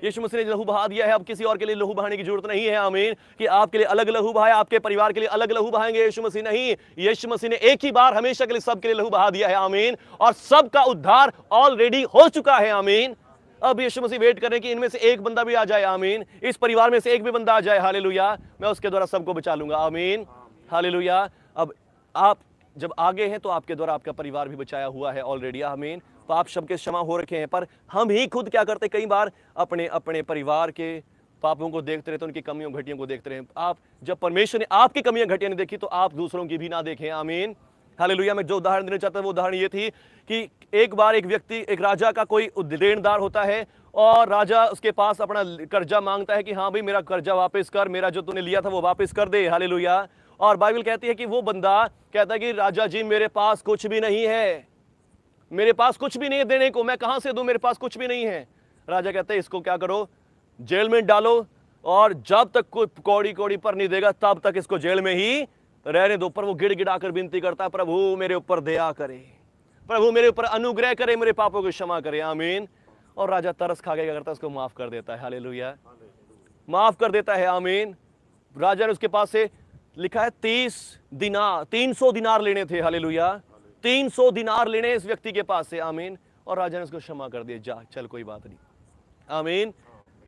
यीशु मसीह ने लहू बहा दिया है, अब किसी और के लिए लहू बहाने की जरूरत नहीं है। आमीन। कि आपके लिए अलग लहू बहाए, आपके परिवार के लिए अलग लहू बहाएंगे यीशु मसीह नहीं। यीशु मसीह ने एक ही बार हमेशा के लिए सबके लिए लहू बहा दिया है। आमीन। और सबका उद्धार ऑलरेडी हो चुका है। आमीन। अब यीशु मसीह वेट करें कि इनमें से एक बंदा भी आ जाए। आमीन। इस परिवार में से एक भी बंदा आ जाए। हालेलुया। मैं उसके द्वारा सबको बचा लूंगा। आमीन। हालेलुया। अब आप जब आगे हैं तो आपके द्वारा आपका परिवार भी बचाया हुआ है ऑलरेडी। आमीन। पाप सबके क्षमा हो रखे हैं, पर हम ही खुद क्या करते कई बार अपने अपने परिवार के पापों को देखते रहते, उनकी कमियों घटियों को देखते रहे। आप जब परमेश्वर ने आपकी कमियां घटियां नहीं देखी तो आप दूसरों की भी ना देखें। आमीन। हालेलुया। मैं जो उदाहरण देना चाहता हूं वो उदाहरण ये थी कि एक बार एक व्यक्ति, एक राजा का कोई देनदार होता है और राजा उसके पास अपना कर्जा मांगता है कि हाँ भाई मेरा कर्जा वापस कर, मेरा जो तूने लिया था वो वापस कर दे। हालेलुया। और बाइबल कहती है कि वो बंदा कहता है कि राजा जी मेरे पास कुछ भी नहीं है, मेरे पास कुछ भी नहीं है देने को, मैं कहां से दूं, मेरे पास कुछ भी नहीं है। राजा कहते हैं इसको क्या करो, जेल में डालो, और जब तक कोई कौड़ी कौड़ी पर नहीं देगा तब तक इसको जेल में ही रहने दो। पर वो गिड़गिड़ाकर विनती करता है, प्रभु मेरे ऊपर दया करे, प्रभु मेरे ऊपर अनुग्रह करे, मेरे पापों को क्षमा करे। आमीन। और राजा तरस खा के क्या करता है, उसको माफ कर देता है। हालेलुया। माफ कर देता है। आमीन। राजा ने उसके पास से लिखा है 300 दिनार लेने थे। हालेलुया। 300 दिनार लेने इस व्यक्ति के पास से। आमीन। और राजा ने उसको क्षमा कर दिया, जा चल कोई बात नहीं। आमीन।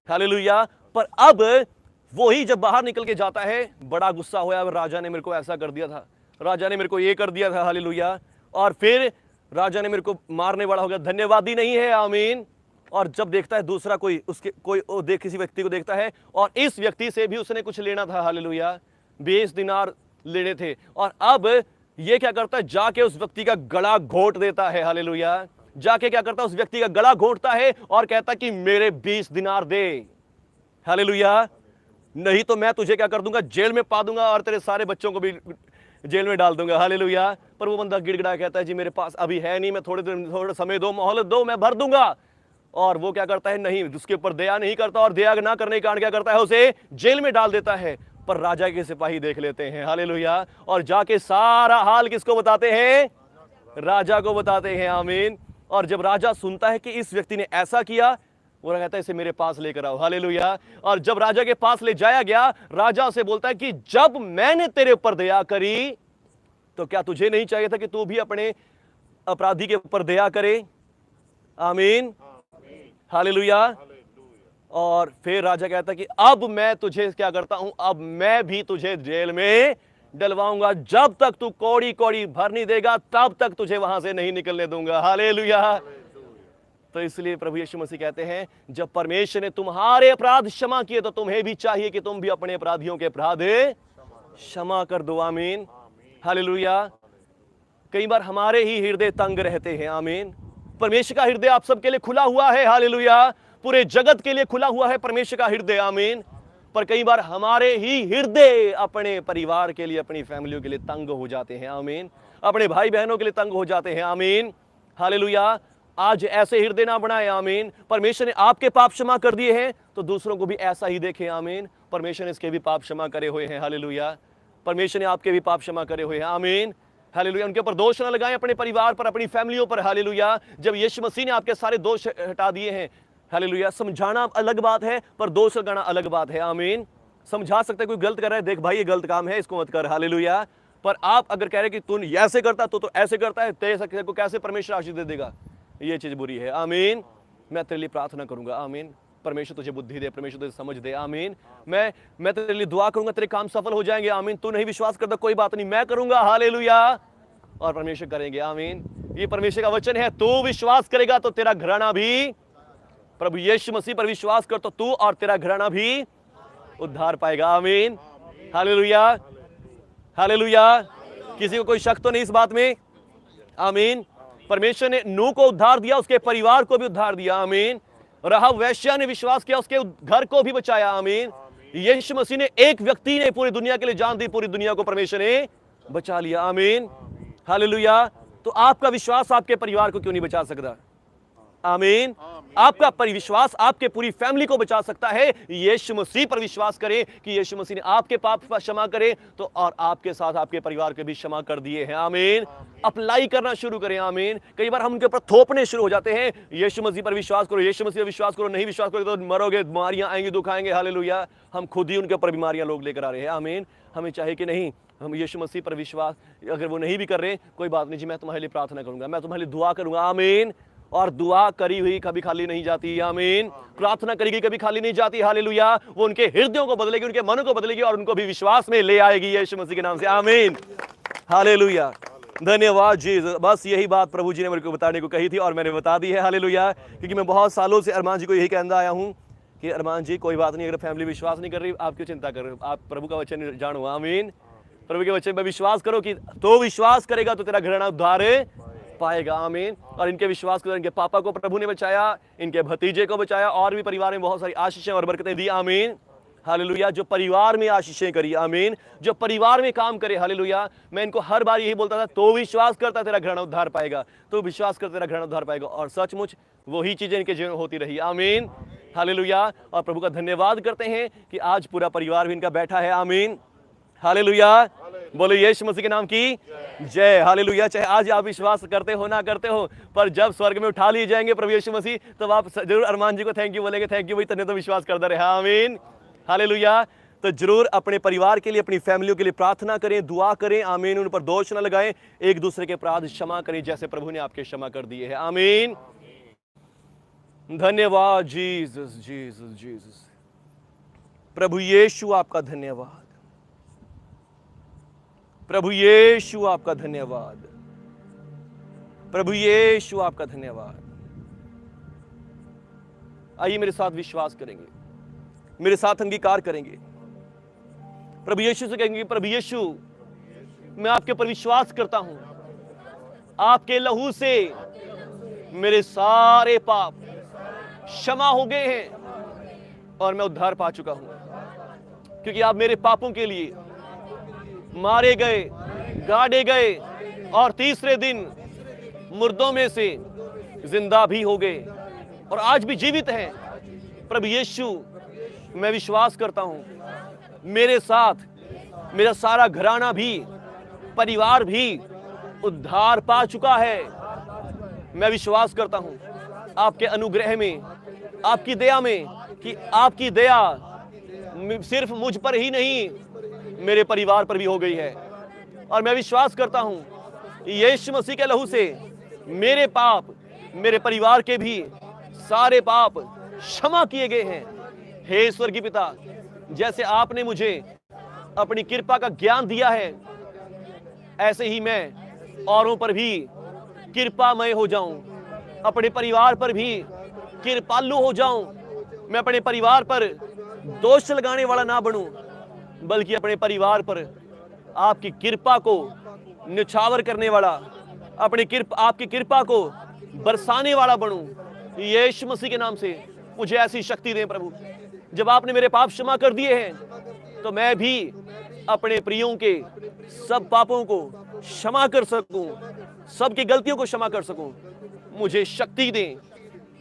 हालेलुया। पर अब वही जब बाहर निकल के जाता है बड़ा गुस्सा होया, राजा ने मेरे को ऐसा कर दिया था, राजा ने मेरे को ये कर दिया था। हालेलुया। और फिर राजा ने मेरे को मारने वाला हो गया, धन्यवादी नहीं है। आमीन। और जब देखता है दूसरा कोई उसके कोई किसी व्यक्ति को देखता है और इस व्यक्ति से भी उसने कुछ लेना था। हालेलुया। 20 दिनार लेने थे, और अब ये क्या करता है, जाके उस व्यक्ति का गला घोट देता है। हालेलुया। जाके क्या करता है, उस व्यक्ति का गला घोटता है और कहता कि मेरे 20 दिनार दे। हालेलुया। नहीं तो मैं तुझे क्या कर दूंगा, जेल में पा दूंगा और तेरे सारे बच्चों को भी जेल में डाल दूंगा। हालेलुया। पर वो बंदा गिड़गिड़ा कहता है जी मेरे पास अभी है नहीं, मैं थोड़ा समय दो, मोहलत दो, मैं भर दूंगा। और वो क्या करता है, नहीं, उसके ऊपर दया नहीं करता, और दया ना करने के कारण क्या करता है, उसे जेल में डाल देता है। पर राजा के सिपाही देख लेते हैं। हालेलुया। और जाके सारा हाल किसको बताते हैं, राजा को बताते हैं। आमीन। और जब राजा सुनता है कि इस व्यक्ति ने ऐसा किया, वो कहता है इसे मेरे पास लेकर आओ। हालेलुया। और जब राजा के पास ले जाया गया, राजा उसे बोलता है कि जब मैंने तेरे ऊपर दया करी तो क्या तुझे नहीं चाहिए था कि तू भी अपने अपराधी के ऊपर दया करे? आमीन। हालेलुया। और फिर राजा कहता है कि अब मैं तुझे क्या करता हूं, अब मैं भी तुझे जेल में डलवाऊंगा, जब तक तू कौड़ी कौड़ी भर नहीं देगा तब तक तुझे वहां से नहीं निकलने दूंगा। हालेलुया। तो इसलिए प्रभु यीशु मसीह कहते हैं जब परमेश्वर ने तुम्हारे अपराध क्षमा किए तो तुम्हें भी चाहिए कि तुम भी अपने अपराधियों के अपराध क्षमा कर दो। आमीन। हालेलुया। कई बार हमारे ही हृदय तंग रहते हैं। आमीन। परमेश्वर का हृदय आप सबके लिए खुला हुआ है। हालेलुया। पूरे जगत के लिए खुला हुआ है परमेश्वर का हृदय। आमीन। पर कई बार हमारे ही हृदय अपने परिवार के लिए, अपनी फैमिलियों के लिए तंग हो जाते हैं। आमीन। अपने भाई बहनों के लिए तंग हो जाते हैं। आमीन। हालेलुया। आज ऐसे हृदय ना बनाए। आमीन। परमेश्वर ने आपके पाप क्षमा कर दिए हैं तो दूसरों को भी ऐसा ही देखें। आमीन। परमेश्वर ने इसके भी पाप क्षमा करे हुए हैं। हालेलुया। परमेश्वर ने आपके भी पाप क्षमा करे हुए हैं। आमीन। हालेलुया। उनके ऊपर दोष ना लगाएं, अपने परिवार पर, अपनी फैमिलियों पर। हालेलुया। जब यीशु मसीह ने आपके सारे दोष हटा दिए हैं, हालेलुया, समझाना अलग बात है पर दोष लगाना अलग बात है। आमीन। समझा सकते हैं, कोई गलत कर रहा है, देख भाई ये गलत काम है, इसको मत कर। हालेलुया। पर आप अगर कह रहे कि तू ऐसे करता तो ऐसे करता है, तेरे को कैसे परमेश्वर आशीष दे देगा, ये चीज बुरी है। आमीन। मैं तेरे लिए प्रार्थना करूंगा। आमीन। परमेश्वर तुझे बुद्धि दे, परमेश्वर तुझे समझ दे। आमीन। मैं तेरे लिए दुआ करूंगा, तेरे काम सफल हो जाएंगे। आमीन। तू नहीं विश्वास करता, कोई बात नहीं, मैं करूंगा। हालेलुया। और परमेश्वर करेंगे। आमीन। ये परमेश्वर का वचन है। तू विश्वास करेगा तो तेरा घराना भी, प्रभु यीशु मसीह पर विश्वास कर तो तू और तेरा घराना भी उद्धार पाएगा। आमीन। हालेलुया। हालेलुया। किसी को कोई शक तो नहीं इस बात में? आमीन। परमेश्वर ने नूह को उद्धार दिया, उसके परिवार को भी उद्धार दिया। आमीन। राहाब वेश्या ने विश्वास किया, उसके घर को भी बचाया। आमीन। यीशु मसीह ने, एक व्यक्ति ने पूरी दुनिया के लिए जान दी, पूरी दुनिया को परमेश्वर ने बचा लिया। आमीन। हालेलुया। तो आपका विश्वास आपके परिवार को क्यों नहीं बचा सकता? आमीन। आपका परिविश्वास आपके पूरी फैमिली को बचा सकता है। यीशु मसीह पर विश्वास करें कि यीशु मसीह ने आपके पाप क्षमा करे तो और आपके साथ आपके परिवार के भी क्षमा कर दिए हैं। आमीन। अप्लाई करना शुरू करें। आमीन। कई बार हम उनके ऊपर थोपने शुरू हो जाते हैं, यीशु मसीह पर विश्वास करो, यीशु मसीह पर विश्वास करो, नहीं विश्वास करो तो मरोगे, बीमारियां आएंगी, दुख आएंगे। हालेलुया। हम खुद ही उनके ऊपर बीमारियां लोग लेकर आ रहे हैं। आमीन। हमें चाहिए कि नहीं, हम यीशु मसीह पर विश्वास, अगर वो नहीं भी कर रहे, कोई बात नहीं जी, मैं तुम्हारे लिए प्रार्थना करूंगा, मैं तुम्हारे लिए दुआ करूंगा। आमीन। और दुआ करी हुई कभी खाली नहीं जाती। आमीन। प्रार्थना करी गई कभी खाली नहीं जाती। हालेलुया। वो उनके हृदयों को बदलेगी, उनके मनों को बदलेगी और उनको भी विश्वास में ले आएगी यीशु मसीह के नाम से। आमीन। हालेलुया। धन्यवाद जी। बस यही बात प्रभु जी ने मेरे को बताने को कही थी और मैंने बता दी है। हालेलुया। क्योंकि मैं बहुत सालों से अरमान जी को यही कहता आया हूं कि अरमान जी कोई बात नहीं, अगर फैमिली विश्वास नहीं कर रही, आप क्यों चिंता कर रहे हो? आप प्रभु का वचन जानो। आमीन। प्रभु के वचन पर विश्वास करो कि तो विश्वास करेगा तो तेरा घराना उद्धार पाएगा। आमीन। और इनके विश्वास को, इनके पापा को प्रभु ने बचाया, इनके भतीजे को बचाया और भी परिवार में बहुत सारी आशीषें और बरकतें दी। आमीन। हालेलुया। जो परिवार में आशीषें करी। आमीन। जो परिवार में काम करे। हालेलुया। मैं इनको हर बार यही बोलता था, तो विश्वास करता तेरा घराना उद्धार पाएगा, तो विश्वास कर तेरा घराना उद्धार पाएगा। और सचमुच वही चीजें इनके जीवन में होती रही। आमीन। हालेलुया। और प्रभु का धन्यवाद करते हैं कि आज पूरा परिवार भी इनका बैठा है। आमीन। हालेलुया। बोलो यीशु मसीह के नाम की जय। हालेलुया। चाहे आज आप विश्वास करते हो ना करते हो, पर जब स्वर्ग में उठा लिए जाएंगे प्रभु यीशु मसीह, तो आप जरूर अरमान जी को थैंक यू बोलेंगे। थैंक यू भाई, तने तो विश्वास करता रहे। आमीन। हालेलुया। तो जरूर अपने परिवार के लिए, अपनी फैमिलियों के लिए प्रार्थना करें, दुआ करें। आमीन। उन पर दोष न लगाएं, एक दूसरे के अपराध क्षमा करें जैसे प्रभु ने आपके क्षमा कर दिए हैं। आमीन। धन्यवाद जीसस, जीसस, जीसस। प्रभु यीशु आपका धन्यवाद, प्रभु यीशु आपका धन्यवाद, प्रभु यीशु आपका धन्यवाद। आइए मेरे साथ विश्वास करेंगे, मेरे साथ अंगीकार करेंगे। प्रभु यीशु से कहेंगे, प्रभु यीशु मैं आपके ऊपर विश्वास करता हूं, आपके लहू से मेरे सारे पाप क्षमा हो गए हैं और मैं उद्धार पा चुका हूं, क्योंकि आप मेरे पापों के लिए मारे गए, गाड़े गए और तीसरे दिन मुर्दों में से जिंदा भी हो गए और आज भी जीवित हैं। प्रभु यीशु मैं विश्वास करता हूं, मेरे साथ मेरा सारा घराना भी, परिवार भी उद्धार पा चुका है। मैं विश्वास करता हूं आपके अनुग्रह में, आपकी दया में, कि आपकी दया सिर्फ मुझ पर ही नहीं, मेरे परिवार पर भी हो गई है। और मैं विश्वास करता हूं यीशु मसीह के लहू से मेरे पाप, मेरे परिवार के भी सारे पाप क्षमा किए गए हैं। हे स्वर्गीय पिता, जैसे आपने मुझे अपनी कृपा का ज्ञान दिया है, ऐसे ही मैं औरों पर भी कृपामय हो जाऊं, अपने परिवार पर भी कृपालु हो जाऊं। मैं अपने परिवार पर दोष लगाने वाला ना बनूं, बल्कि अपने परिवार पर आपकी कृपा को निछावर करने वाला, आपकी कृपा को बरसाने वाला बनूं। यीशु मसीह के नाम से मुझे ऐसी शक्ति दें प्रभु। जब आपने मेरे पाप क्षमा कर दिए हैं, तो मैं भी अपने प्रियों के सब पापों को क्षमा कर सकूं, सबकी गलतियों को क्षमा कर सकूं। मुझे शक्ति दें,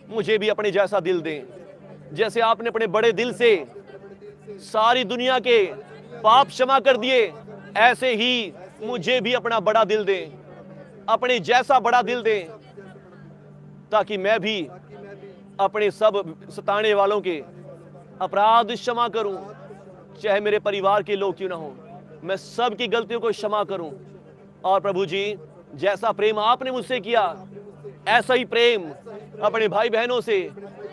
मुझे भी अपने जैसा दिल दें, जैसे आपने अपने बड़े दिल से सारी दुनिया के पाप क्षमा कर दिए, ऐसे ही मुझे भी अपना बड़ा दिल दें, अपने जैसा बड़ा दिल दें, ताकि मैं भी अपने सब सताने वालों के अपराध क्षमा करूं, चाहे मेरे परिवार के लोग क्यों ना हो, मैं सबकी गलतियों को क्षमा करूं। और प्रभु जी, जैसा प्रेम आपने मुझसे किया, ऐसा ही प्रेम अपने भाई बहनों से,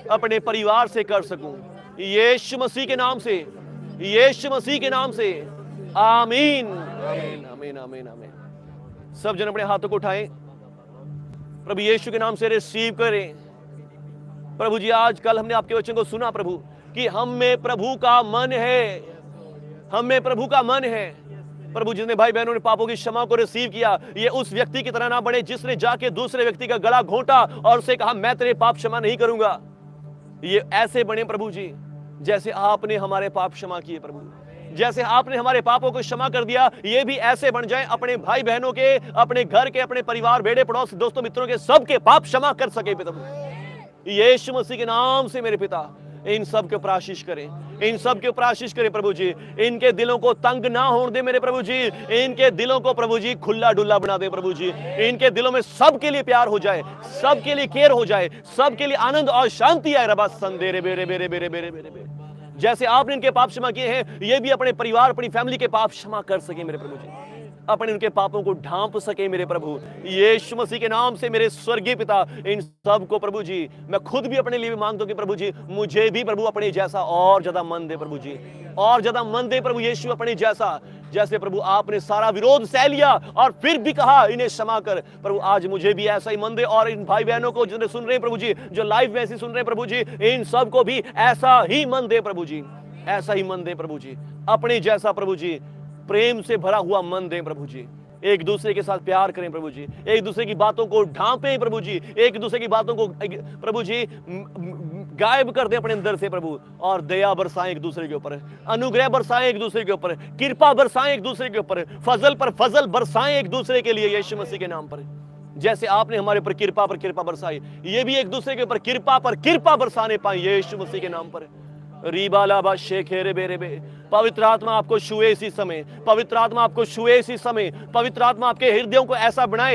अपने परिवार से कर सकूं, यीशु मसीह के नाम से, यीशु मसीह के नाम से, आमीन आमीन आमीन आमीन आमीन। सब जन अपने हाथों को उठाएं, प्रभु यीशु के नाम से रिसीव करें। प्रभु जी, आज कल हमने आपके वचन को सुना प्रभु कि हम में प्रभु का मन है, हम में प्रभु का मन है। प्रभु, जिसने भाई बहनों ने पापों की क्षमा को रिसीव किया, ये उस व्यक्ति की तरह ना बने जिसने जाके दूसरे व्यक्ति का गला घोंटा और उसे कहा मैं तेरे पाप क्षमा नहीं करूंगा। ये ऐसे बने प्रभु जी जैसे आपने हमारे पाप क्षमा किए प्रभु, जैसे आपने हमारे पापों को क्षमा कर दिया, ये भी ऐसे बन जाए अपने भाई बहनों के, अपने घर के, अपने परिवार, बेड़े पड़ोस, दोस्तों मित्रों के सबके पाप क्षमा कर सके प्रभु। यीशु मसीह के नाम से मेरे पिता इन सब के ऊपर आशीष करें, इन सब के ऊपर आशीष करें प्रभु जी। इनके दिलों को तंग ना होने दे मेरे प्रभु जी, इनके दिलों को प्रभु जी खुला डुल्ला बना दे प्रभु जी। इनके दिलों में सबके लिए प्यार हो जाए, सबके लिए केयर हो जाए, सबके लिए आनंद और शांति आए। रबा संदेरे बेरे बेरे बेरे बेरे बेरे बेरे, जैसे आपने इनके पाप क्षमा किए हैं, ये भी अपने परिवार, अपनी फैमिली के पाप क्षमा कर सके मेरे प्रभु जी, अपने उनके पापों को ढांप सके मेरे प्रभु। यीशु मसीह के नाम से मेरे स्वर्गीय पिता, इन सब को प्रभु जी मैं खुद भी अपने लिए भी मांगता हूं कि प्रभु जी मुझे भी प्रभु अपने जैसा और ज्यादा मन दे प्रभु जी, और ज्यादा मन दे प्रभु यीशु अपने जैसा। जैसे प्रभु आपने सारा विरोध सह लिया और फिर भी कहा इन्हें क्षमा कर, प्रभु आज मुझे भी ऐसा ही मन दे। और इन भाई बहनों को जिन्हें सुन रहे हैं प्रभु जी, जो लाइव में ऐसे सुन रहे हैं प्रभु जी, इन सबको भी ऐसा ही मन दे प्रभु जी, ऐसा ही मन दे प्रभु जी, अपने जैसा प्रभु जी, प्रेम से भरा हुआ मन दें प्रभु जी। एक दूसरे के साथ प्यार करें प्रभु जी, एक दूसरे की बातों को ढांपें प्रभु जी, एक दूसरे की बातों को प्रभु जी गायब कर दें अपने अंदर से प्रभु, और दया बरसाएं एक दूसरे के ऊपर, अनुग्रह बरसाएं एक दूसरे के ऊपर, कृपा बरसाएं एक दूसरे के ऊपर, फजल पर फजल बरसाएं एक दूसरे के लिए यीशु मसीह के नाम पर। जैसे आपने हमारे पर कृपा बरसाई, ये भी एक दूसरे के ऊपर कृपा पर कृपा बरसाने पाए यीशु मसीह के नाम पर। रीबालाबा शेखेरे बेरे बे, पवित्र आत्मा आपको छुए इसी समय, पवित्र आत्मा आपको छुए इसी समय, पवित्र आत्मा आपके हृदयों को ऐसा बनाए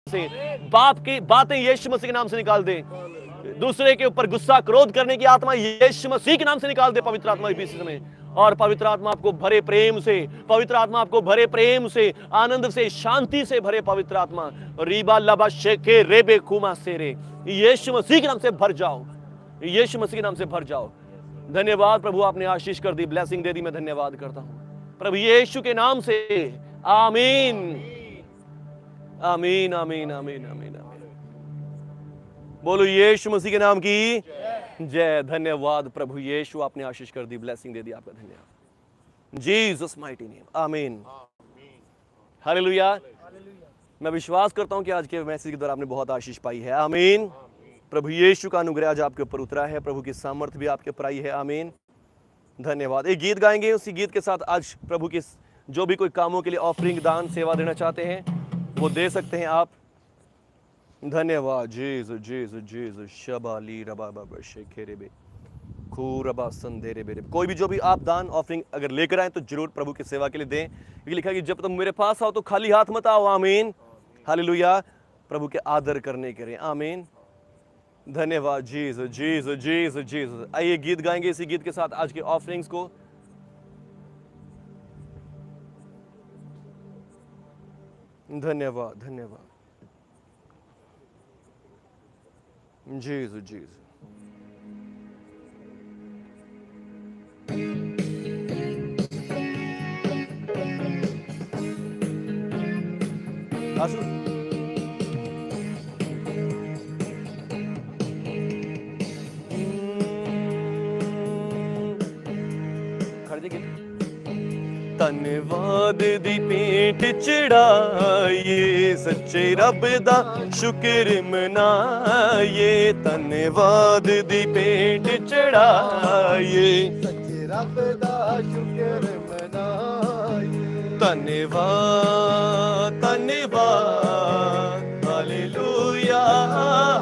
से बाप की बातें यीशु मसीह के नाम से निकाल दे, दूसरे के ऊपर गुस्सा क्रोध करने की आत्मा यीशु मसीह के नाम से निकाल दे पवित्र आत्मा इसी समय। और पवित्र आत्मा आपको भरे प्रेम से, पवित्र आत्मा आपको भरे प्रेम से, आनंद से, शांति से भरे पवित्र आत्मा। रीबा लबा शेखे रेबे कुमा सेरे, यीशु मसीह के नाम से भर जाओ, यीशु मसीह के नाम से भर जाओ। धन्यवाद प्रभु, आपने आशीष कर दी, ब्लेसिंग दे दी, मैं धन्यवाद करता हूं प्रभु यीशु के नाम से। आमीन आमीन आमीन आमीन आमीन आमीन। बोलो यीशु मसीह के नाम की जय। धन्यवाद प्रभु यीशु, आपने आशीष कर दी, ब्लेसिंग दे दी, आपका धन्यवाद। जीसस माइटी नेम, आमीन हालेलुया। मैं विश्वास करता हूं कि आज के मैसेज के द्वारा आपने बहुत आशीष पाई है। आमीन। प्रभु यीशु का अनुग्रह आज आपके ऊपर उतरा है, प्रभु की सामर्थ्य भी आपके ऊपर आई है। आमीन। धन्यवाद। एक गीत गाएंगे, उसी गीत के साथ आज प्रभु के जो भी कोई कामों के लिए ऑफरिंग, दान, सेवा देना चाहते हैं वो दे सकते हैं आप। धन्यवाद। जीसस जीसस जीसस शबाली रबा बाबा शेखेरे बे खू रबा संदेरे बेरे। कोई भी जो भी आप दान ऑफरिंग अगर लेकर आए तो जरूर प्रभु की सेवा के लिए दें, क्योंकि लिखा है कि जब तुम मेरे पास आओ तो खाली हाथ मत आओ। आमीन हालेलुया। प्रभु के आदर करने के लिए। आमीन। धन्यवाद। Jesus Jesus Jesus Jesus. आइए गीत गाएंगे, इसी गीत के साथ आज के ऑफरिंग्स को। धन्यवाद धन्यवाद। Jesus Jesus. आशु धन्यवाद दी पेट चढ़ाइए, सच्चे रब दा शुक्र मनाइए। धन्यवाद दी पेट चढ़ाइए, सच्चे रब दा शुक्र मनाइए। धन्यवाद धन्यवाद हालेलुया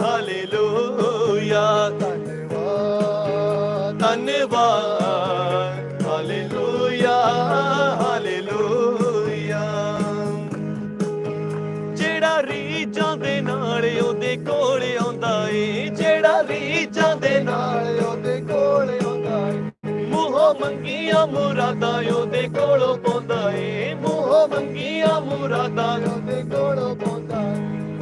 हालेलुया। धन्यवाद धन्यवाद हालेलुया हालेलुया। जेड़ा रीझां दे नाल ओदे कोल आउंदा ए, जेड़ा रीझां दे नाल ओदे कोल आउंदा ए। मूहों मंगियां मुरादां ओदे कोलों पाउंदा ए, मूहों मंगियां मुरादां ओदे कोलों पाउंदा ए।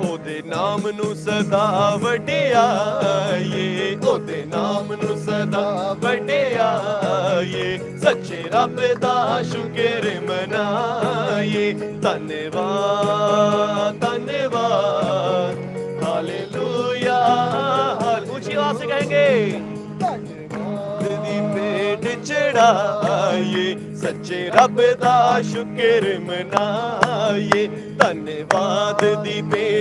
ओदे नाम ਨਾਮ ਨੂੰ ਸਦਾ ਵਡਿਆਈਏ, ਉਹਦੇ ਨਾਮ ਨੂੰ ਸਦਾ ਵਡਿਆਈਏ, ਸੱਚੇ ਰੱਬ ਦਾ ਸ਼ੁਕਰ ਮਨਾਈਏ। ਧੰਨਵਾਦ ਧੰਨਵਾਦ, ਹਾਲੇਲੂਇਆ। ਉੱਚੀ आवाज से कहेंगे दी भेंट चढ़ाइए, सच्चे रब दा शुक्र मनाइए। धन्यवाद दी भेंट